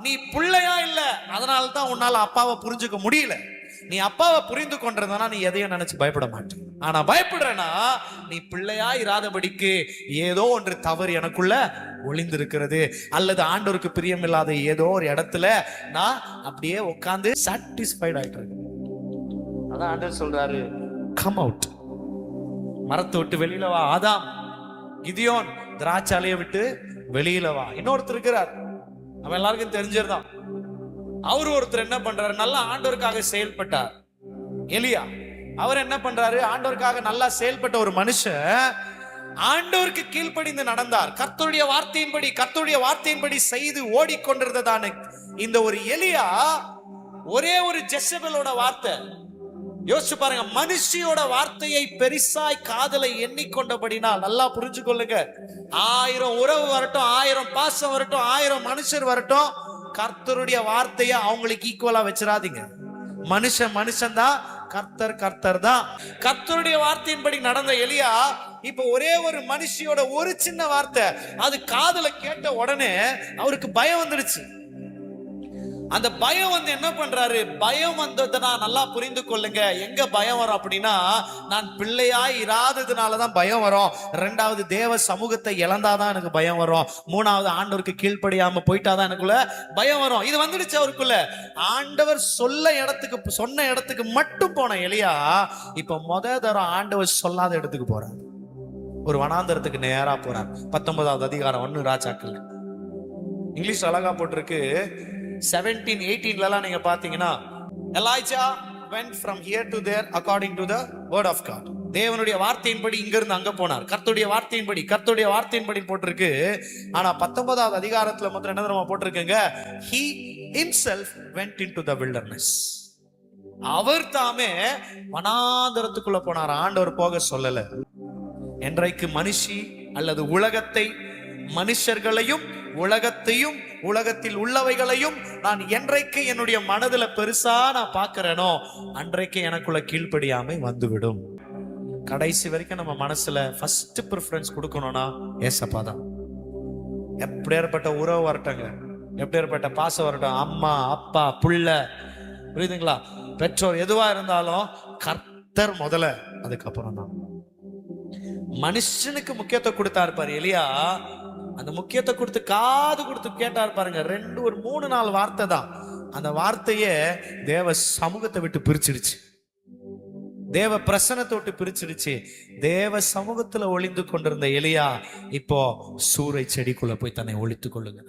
நீ பிள்ளையா இல்ல, அதனால தான் உன்னால அப்பாவை புரிஞ்சுக்க முடியல. நீ அப்பாவை புரிந்து கொண்டிருந்தனா நீ எதையும் நினைச்சு பயப்பட மாட்டேன். ஆனா பயப்படுறனா நீ பிள்ளையா இராதபடிக்கு ஏதோ ஒன்று தவறு எனக்குள்ள ஒளிந்திருக்கிறது, அல்லது ஆண்டவருக்கு பிரியமில்லாத ஏதோ ஒரு இடத்துல நான் அப்படியே உட்கார்ந்து சாட்டிஸ்ஃபைட் ஆயிட்டு இருக்கேன். அதான் ஆண்டவர் சொல்றாரு, கம் அவுட், மரத்தை விட்டு வெளியில வா. ஆதாம், கிதியோன், திராட்சாலையை விட்டு வெளியில வா. இன்னொருத்தர் இருக்கிறார், அவன் எல்லாருக்கும் தெரிஞ்சிருந்தான். அவர் ஒருத்தர் என்ன பண்றாரு, நல்லா ஆண்டவருக்காக செயல்பட்டார். எலியா, அவர் என்ன பண்றாரு, ஆண்டவருக்காக நல்லா செயல்பட்ட ஒரு மனுஷன் ஆண்டவருக்கு கீழ்ப்படிந்து நடந்தார். கர்த்தருடைய வார்த்தையின்படி செய்து ஓடிக்கொண்டிருந்ததான இந்த ஒரு எலியா ஒரே ஒரு ஜெசபெலோட வார்த்தை, யோசிச்சு பாருங்க, மனுஷியோட வார்த்தையை பெரிசாய் காதலை எண்ணிக்கொண்டபடினால், நல்லா புரிஞ்சு கொள்ளுங்க, 1000 உறவு வரட்டும், 1000 பாசம் வரட்டும், 1000 மனுஷர் வரட்டும், கர்த்தருடைய வார்த்தையை அவங்களுக்கு ஈக்குவலா வச்சிடாதீங்க. மனுஷன் தான், கர்த்தர் தான். கர்த்தருடைய வார்த்தையின்படி நடந்த எலியா இப்ப ஒரே ஒரு மனுஷியோட ஒரு சின்ன வார்த்தை அது காதுல கேட்ட உடனே அவருக்கு பயம் வந்துடுச்சு. அந்த பயம் வந்து என்ன பண்றாரு, பயம் வந்ததுன்னா நல்லா புரிந்து கொள்ளுங்க, எங்க பயம் வரும் அப்படின்னா, நான் பிள்ளையாய் இராததுனாலதான் பயம் வரும். 2வது, தேவ சமூகத்தை இழந்தாதான் எனக்கு பயம் வரும். 3வது, ஆண்டவருக்கு கீழ்ப்படியாம போயிட்டாதான் எனக்குள்ள பயம் வரும். இது வந்துடுச்சு அவருக்குள்ள. ஆண்டவர் சொன்ன இடத்துக்கு மட்டும் போன எலியா இப்ப தரம் ஆண்டவர் சொல்லாத இடத்துக்கு போறார். ஒரு வனாந்தரத்துக்கு நேரா போறார். 19வது அதிகாரம் 1 ராஜாக்கள். இங்கிலீஷ் அழகா போட்டிருக்கு. 17-18 நீங்க பாத்தீங்கன்னா, Elijah went from here to there according to the word of God. தேவனுடைய வார்த்தையின்படி இங்க இருந்து அங்க போனார். கர்த்தருடைய வார்த்தையின்படி போட்டிருக்கு. ஆனா 19வது அதிகாரத்துல மட்டும் என்ன தெரியுமா போட்டிருக்குங்க, he himself went into the wilderness. அவர் தாமே வனாந்தரத்துக்குள்ள போனார், ஆண்டவர் போக சொல்லல. என்றைக்கு மனுஷி அல்லது உலகத்தை, மனுஷர்களையும் உலகத்தையும் உலகத்தில் உள்ளவைகளையும் நான் என்றைக்கு என்னுடைய மனதுல பெருசா நான் பார்க்கிறேனோ அன்றைக்கு எனக்குள்ள கீழ்ப்படியாமை வந்துவிடும். கடைசி வரைக்கும் நம்ம மனசுல ஃபர்ஸ்ட் ப்ரிஃபரன்ஸ் கொடுக்கணும்னா ஏசப்பா தான். எப்படியாற்பட்ட உறவு வரட்டங்க, எப்படியாற்பட்ட பாசம் வரட்டும், அம்மா அப்பா புள்ள, புரியுதுங்களா, பெற்றோர் எதுவா இருந்தாலும் கர்த்தர் முதல்ல, அதுக்கப்புறம் தான். மனுஷனுக்கு முக்கியத்துவம் கொடுத்தாரு பாரு எலியா, அந்த முக்கியத்தை கொடுத்து காது கொடுத்து கேட்டார் பாருங்க. 3-4 வார்த்தை தான். அந்த வார்த்தையே தேவ சமூகத்தை விட்டு பிரிச்சிடுச்சு, தேவ பிரசனத்தை விட்டு பிரிச்சிடுச்சு. தேவ சமூகத்துல ஒளிந்து கொண்டிருந்த எலியா இப்போ சூறை செடிக்குள்ள போய் தன்னை ஒளித்துக் கொள்ளுங்க.